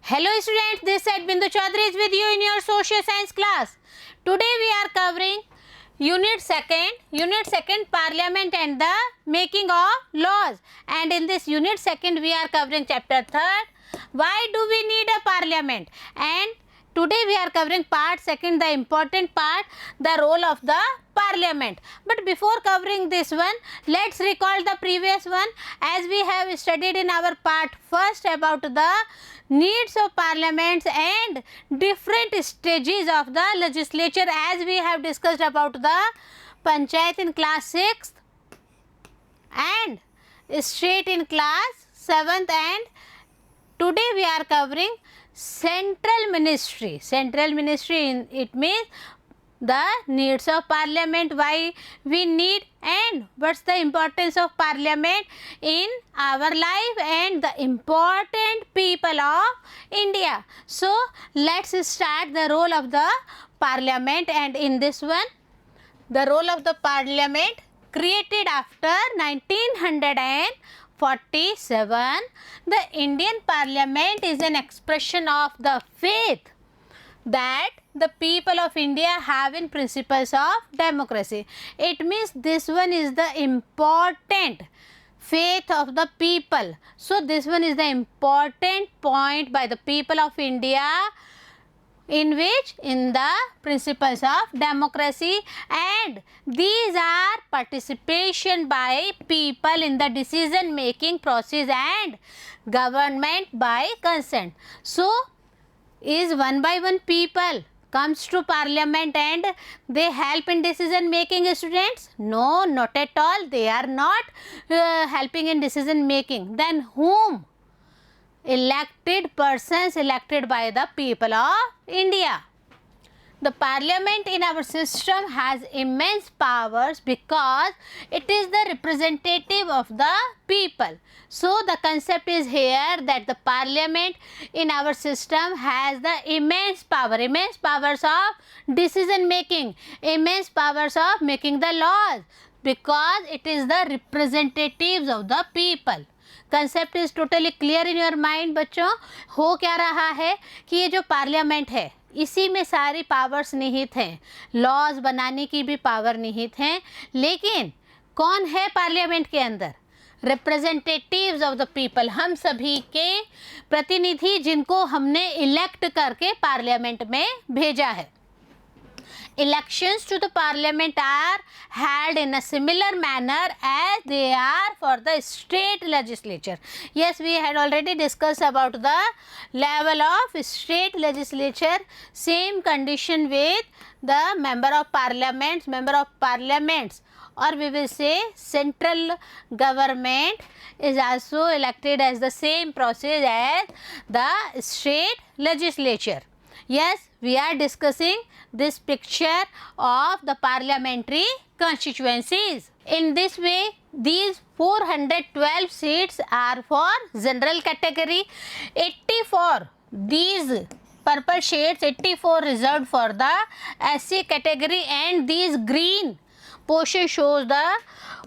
Hello students, this side Bindu Chaudhary is with you in your social science class. Today we are covering Unit 2nd Parliament and the Making of Laws. And in this Unit 2nd we are covering Chapter 3rd. Why do we need a Parliament? And today we are covering Part 2nd, the important part, the role of the Parliament. But before covering this one, let's recall the previous one as we have studied in our Part 1st about the needs of parliaments and different stages of the legislature, as we have discussed about the panchayat in class 6th and state in class 7th, and today we are covering central ministry. It means the needs of parliament, why we need and what's the importance of parliament in our life and the important people of India. So let's start the role of the parliament. And in this one, the role of the parliament created after 1947, the Indian parliament is an expression of the faith that the people of India have in principles of democracy. It means this one is the important faith of the people. So this one is the important point by the people of India in the principles of democracy, and these are participation by people in the decision making process and government by consent. So is one by one people comes to parliament and they help in decision making, students? No, not at all. They are not helping in decision making. Then whom? Elected persons elected by the people of India. The parliament in our system has immense powers because it is the representative of the people. So the concept is here that the parliament in our system has the immense powers of decision making, immense powers of making the laws, because it is the representatives of the people. Concept is totally clear in your mind बच्चों? हो क्या रहा है कि ये जो parliament है इसी में सारी पावर्स निहित हैं, लॉज बनाने की भी पावर निहित हैं, लेकिन कौन है पार्लियामेंट के अंदर? रिप्रेजेंटेटिव्स ऑफ द पीपल, हम सभी के प्रतिनिधि जिनको हमने इलेक्ट करके पार्लियामेंट में भेजा है. Elections to the parliament are held in a similar manner as they are for the state legislature. Yes, we had already discussed about the level of state legislature, same condition with the member of parliaments, or we will say central government is also elected as the same process as the state legislature. Yes, we are discussing this picture of the parliamentary constituencies. In this way, these 412 seats are for general category, 84 these purple shades, 84 reserved for the SC category, and these green portion shows the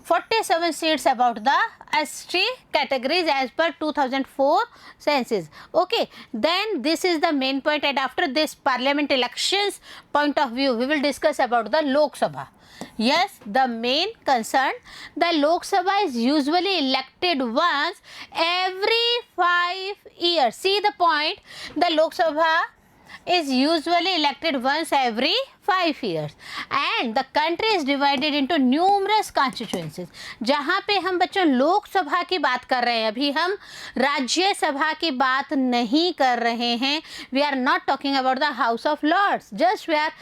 47 seats about the ST categories as per 2004 census. Okay, then this is the main point, and after this parliament elections point of view we will discuss about the Lok Sabha. Yes, the main concern, the Lok Sabha is usually elected once every 5 years. See the point, the Lok Sabha is usually elected once every 5 years, and the country is divided into numerous constituencies. जहाँ पे हम बच्चों लोक सभा की बात कर रहे हैं, अभी हम राज्य सभा की बात नहीं कर रहे हैं. We are not talking about the House of Lords, just we are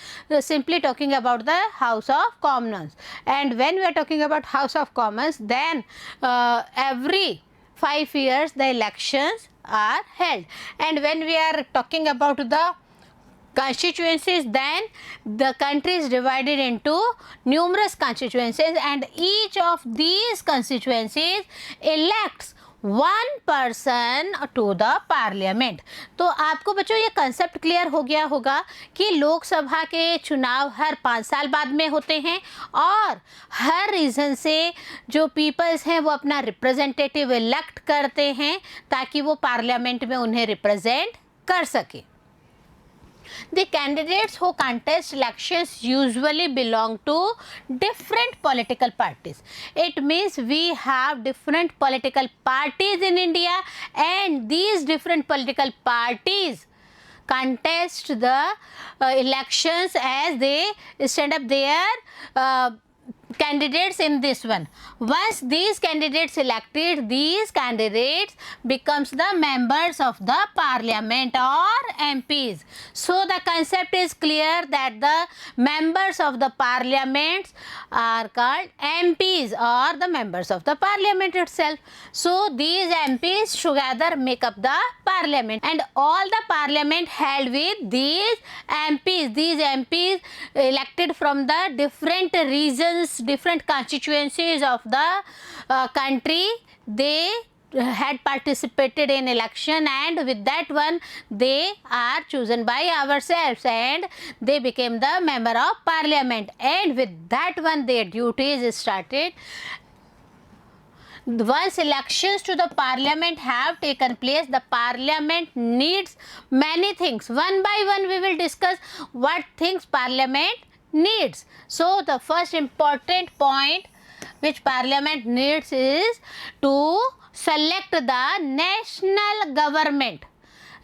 simply talking about the House of Commons. And when we are talking about House of Commons, then every 5 years the elections are held. And when we are talking about the constituencies, then the country is divided into numerous constituencies, and each of these constituencies elects one person to the parliament. तो आपको बच्चों ये concept clear हो गया होगा कि लोकसभा के चुनाव हर 5 साल बाद में होते हैं, और हर रीजन से जो पीपल्स हैं वो अपना रिप्रेजेंटेटिव इलेक्ट करते हैं ताकि वो पार्लियामेंट में उन्हें रिप्रेजेंट कर सके. The candidates who contest elections usually belong to different political parties. It means we have different political parties in India, and these different political parties contest the elections as they stand up their candidates in this one. Once these candidates elected, these candidates becomes the members of the parliament or MPs. So the concept is clear that the members of the parliaments are called MPs or the members of the parliament itself. So these MPs together make up the parliament, and all the parliament held with these MPs elected from the different regions, different constituencies of the country. They had participated in election, and with that one they are chosen by ourselves, and they became the member of parliament, and with that one their duties started. Once elections to the parliament have taken place, the parliament needs many things. One by one we will discuss what things parliament needs. So the first important point which parliament needs is to select the national government.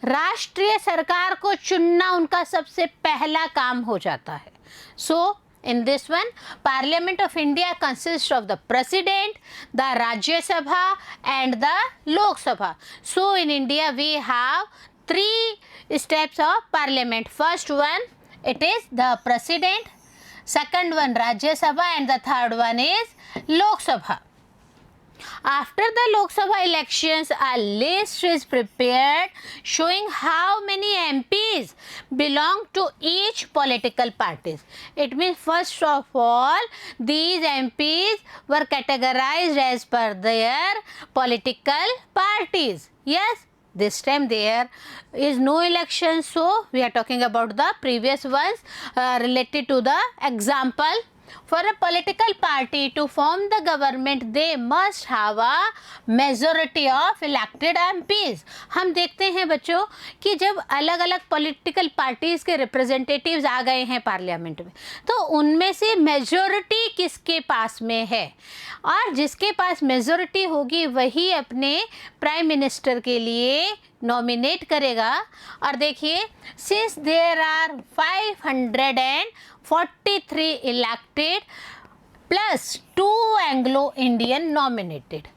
राष्ट्रीय सरकार को चुनना उनका सबसे पहला काम हो जाता है. So in this one, Parliament of India consists of the President, the Rajya Sabha and the Lok Sabha. So in India we have three steps of Parliament. First one, it is the President. Second one, Rajya Sabha, and the third one is Lok Sabha. After the Lok Sabha elections, a list is prepared showing how many MPs belong to each political parties. It means first of all, these MPs were categorized as per their political parties. Yes, this time there is no election, so we are talking about the previous ones related to the example. For a political party to form the government, they must have a majority of elected MPs. हम देखते हैं बच्चों कि जब अलग अलग political parties के representatives आ गए हैं पार्लियामेंट में, तो उनमें से मेजॉरिटी किसके पास में है, और जिसके पास मेजॉरिटी होगी वही अपने प्राइम मिनिस्टर के लिए नॉमिनेट करेगा. और देखिए, since there are 543 elected plus 2 Anglo-Indian nominated,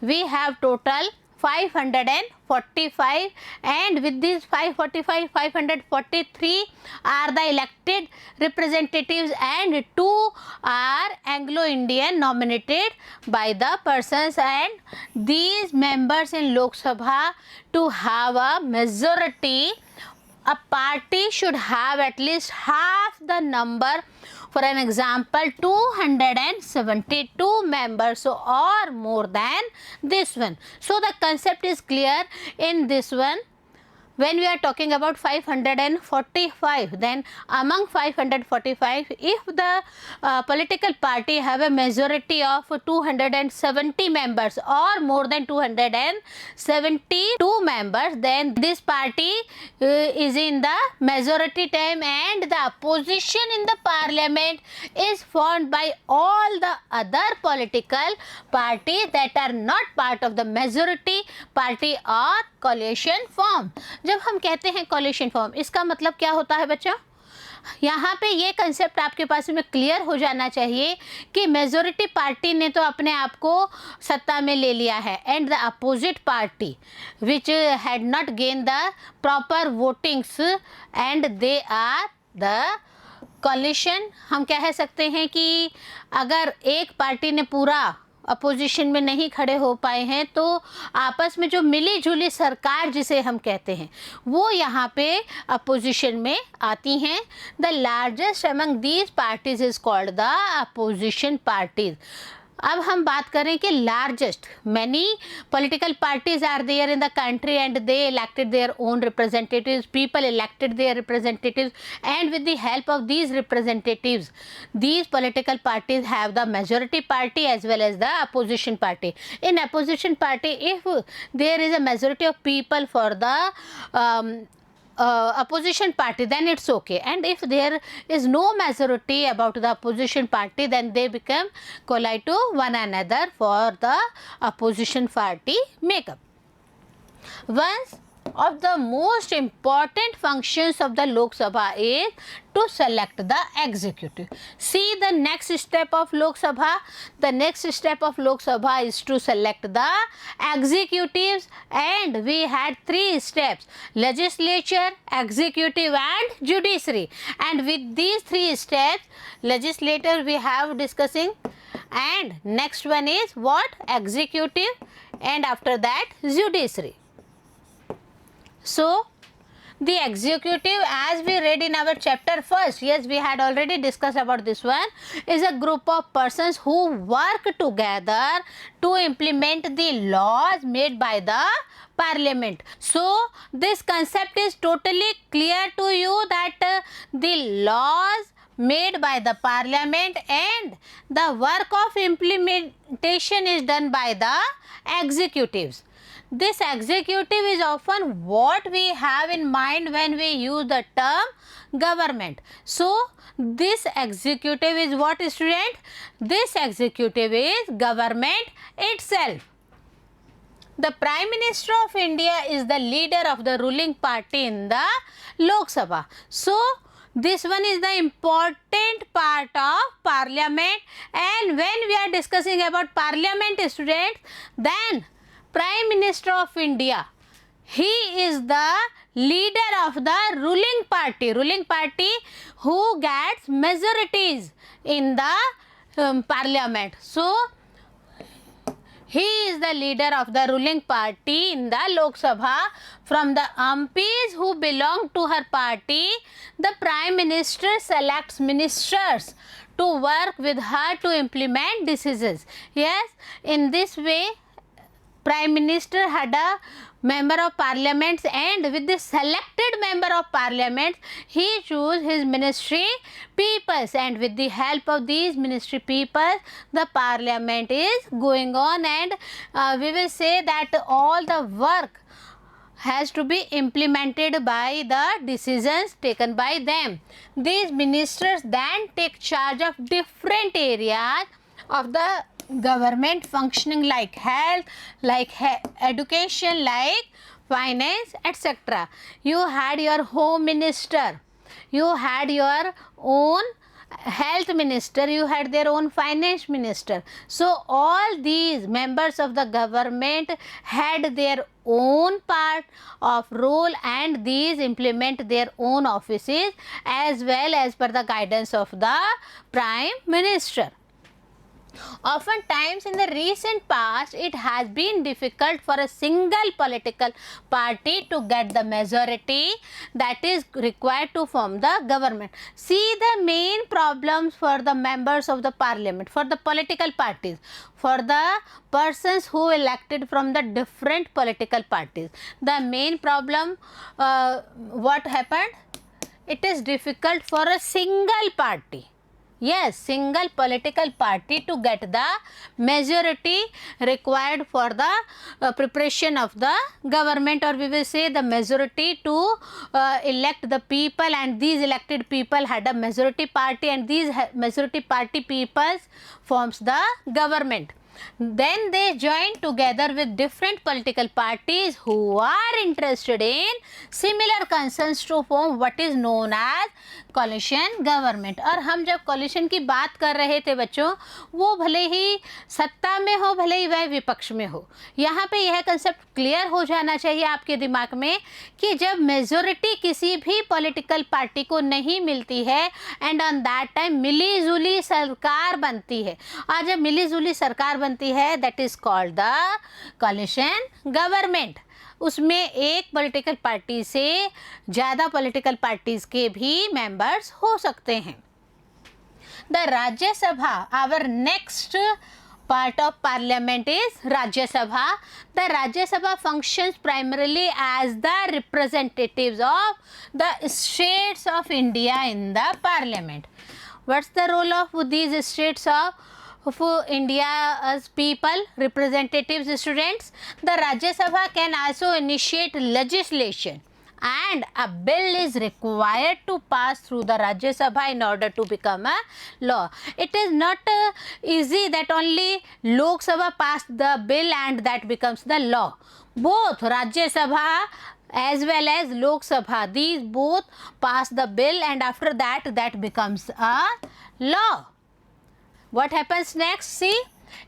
we have total 545, and with these 545, 543 are the elected representatives and 2 are Anglo-Indian nominated by the persons, and these members in Lok Sabha, to have a majority, a party should have at least half the number. For an example, 272 members, or more than this one. So the concept is clear in this one. When we are talking about 545, then among 545, if the political party have a majority of 270 members or more than 272 members, then this party is in the majority time, and the opposition in the parliament is formed by all the other political parties that are not part of the majority party or coalition form. जब हम कहते हैं coalition form, इसका मतलब क्या होता है बच्चों? यहाँ पे ये कंसेप्ट आपके पास में क्लियर हो जाना चाहिए कि मेजॉरिटी पार्टी ने तो अपने आप को सत्ता में ले लिया है, and the opposite party which had not gain the proper votings and they are the coalition. हम कह सकते हैं कि अगर एक पार्टी ने पूरा अपोजिशन में नहीं खड़े हो पाए हैं, तो आपस में जो मिली जुली सरकार जिसे हम कहते हैं वो यहाँ पे अपोजिशन में आती हैं. The largest among these parties is called the opposition parties. अब हम बात करें कि largest, many political parties are there in the country and they elected their own representatives, people elected their representatives, and with the help of these representatives these political parties have the majority party as well as the opposition party. In opposition party, if there is a majority of people for the opposition party, then it's okay. And if there is no majority about the opposition party, then they become collide to one another for the opposition party makeup. One of the most important functions of the Lok Sabha is to select the executive. See the next step of Lok Sabha. The next step of Lok Sabha is to select the executives, and we had three steps: legislature, executive and judiciary. And with these three steps, legislature we have discussing, and next one is what? Executive, and after that judiciary. So, the executive, as we read in our chapter first, yes, we had already discussed about this one, is a group of persons who work together to implement the laws made by the parliament. So, this concept is totally clear to you that the laws made by the parliament and the work of implementation is done by the executives. This executive is often what we have in mind when we use the term government. So, this executive is what, student? This executive is government itself. The Prime Minister of India is the leader of the ruling party in the Lok Sabha. So, this one is the important part of parliament, and when we are discussing about parliament, students, then Prime Minister of India, he is the leader of the ruling party who gets majorities in the parliament. So, he is the leader of the ruling party in the Lok Sabha. From the MPs who belong to her party, the Prime Minister selects ministers to work with her to implement decisions. Yes, in this way, Prime Minister had a member of parliament, and with this selected member of parliament, he chose his ministry peoples, and with the help of these ministry peoples, the parliament is going on, and we will say that all the work has to be implemented by the decisions taken by them. These ministers then take charge of different areas of the government functioning, like health, like education, like finance, etc. You had your home minister, you had your own health minister, you had their own finance minister. So, all these members of the government had their own part of role, and these implement their own offices as well as per the guidance of the Prime Minister. Oftentimes in the recent past, it has been difficult for a single political party to get the majority that is required to form the government. See the main problems for the members of the parliament, for the political parties, for the persons who elected from the different political parties. The main problem, what happened? It is difficult for a single party. Yes, single political party to get the majority required for the preparation of the government, or we will say the majority to elect the people, and these elected people had a majority party, and these majority party peoples forms the government. Then they join together with different political parties who are interested in similar concerns to form what is known as coalition government. और हम जब coalition की बात कर रहे थे बच्चों, वो भले ही सत्ता में हो, भले ही वह विपक्ष में हो, यहाँ पे यह कंसेप्ट क्लियर हो जाना चाहिए आपके दिमाग में कि जब मेजोरिटी किसी भी पॉलिटिकल पार्टी को नहीं मिलती है, एंड ऑन दैट टाइम मिली जुली सरकार बनती है, और जब मिली जुली सरकार बनती है, that is called the coalition government. उसमें एक पॉलिटिकल पार्टी से ज़्यादा पॉलिटिकल पार्टीज़ के भी मेंबर्स हो सकते हैं. The Rajya Sabha, our next part of parliament is Rajya Sabha. The Rajya Sabha functions primarily as the representatives of the states of India in the parliament. What's the role of these states of India's people, representatives, students? The Rajya Sabha can also initiate legislation and a bill is required to pass through the Rajya Sabha in order to become a law. It is not easy that only Lok Sabha passed the bill and that becomes the law. Both Rajya Sabha as well as Lok Sabha, these both pass the bill and after that becomes a law. What happens next? See,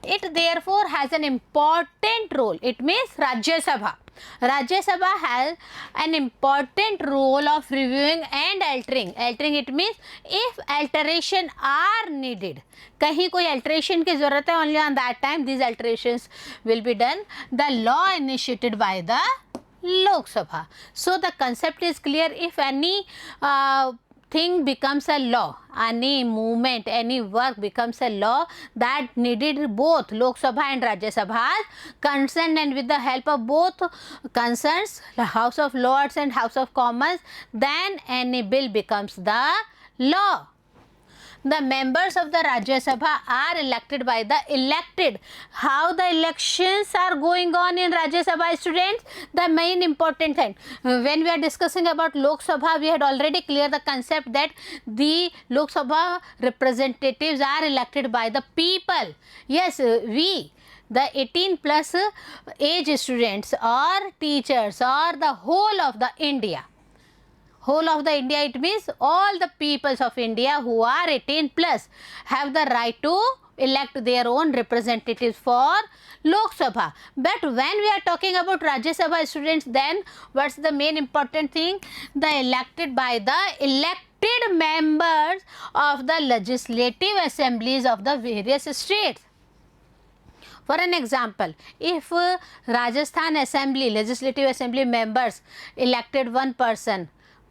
it therefore has an important role. It means Rajya Sabha. Rajya Sabha has an important role of reviewing and altering. Altering, it means if alteration are needed. कहीं कोई alteration की ज़रूरत है, only on that time these alterations will be done. The law initiated by the Lok Sabha. So the concept is clear. If any thing becomes a law, any movement, any work becomes a law that needed both Lok Sabha and Rajya Sabha's consent, and with the help of both concerns, the House of Lords and House of Commons, then any bill becomes the law. The members of the Rajya Sabha are elected by the elected. How the elections are going on in Rajya Sabha, students? The main important thing. When we are discussing about Lok Sabha, we had already cleared the concept that the Lok Sabha representatives are elected by the people. Yes, we, the 18 plus age students or teachers or the whole of the India. Whole of the India, it means all the peoples of India who are 18 plus have the right to elect their own representatives for Lok Sabha. But when we are talking about Rajya Sabha, students, then what's the main important thing? The elected by the elected members of the legislative assemblies of the various states. For an example, if Rajasthan Assembly, Legislative Assembly members elected one person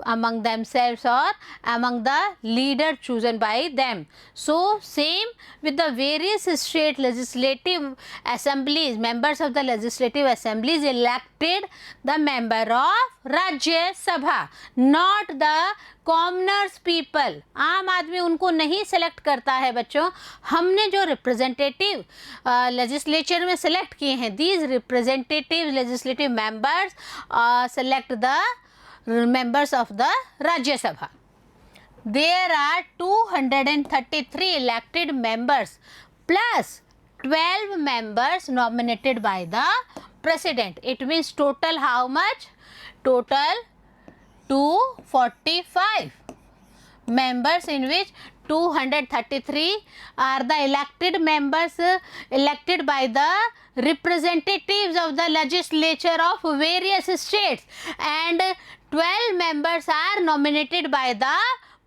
among themselves or among the leader chosen by them. So, same with the various state legislative assemblies, members of the legislative assemblies elected the member of Rajya Sabha, not the commoners people. आम आदमी उनको नहीं select करता है बच्चों. हमने जो representative legislature में सेलेक्ट किए हैं, these representative legislative members select the members of the Rajya Sabha. There are 233 elected members plus 12 members nominated by the President. It means total how much? Total 245 members, in which 233 are the elected members elected by the representatives of the legislature of various states, and 12 members are nominated by the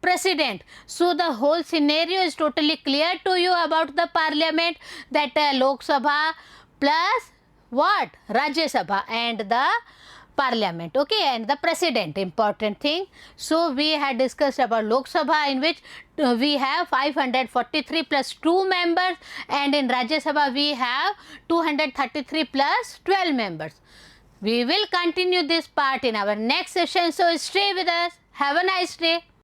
President. So the whole scenario is totally clear to you about the parliament, that Lok Sabha plus what? Rajya Sabha and the parliament, okay, and the president, important thing. So we had discussed about Lok Sabha, in which we have 543 plus 2 members, and in Rajya Sabha we have 233 plus 12 members. We will continue this part in our next session, so stay with us. Have a nice day.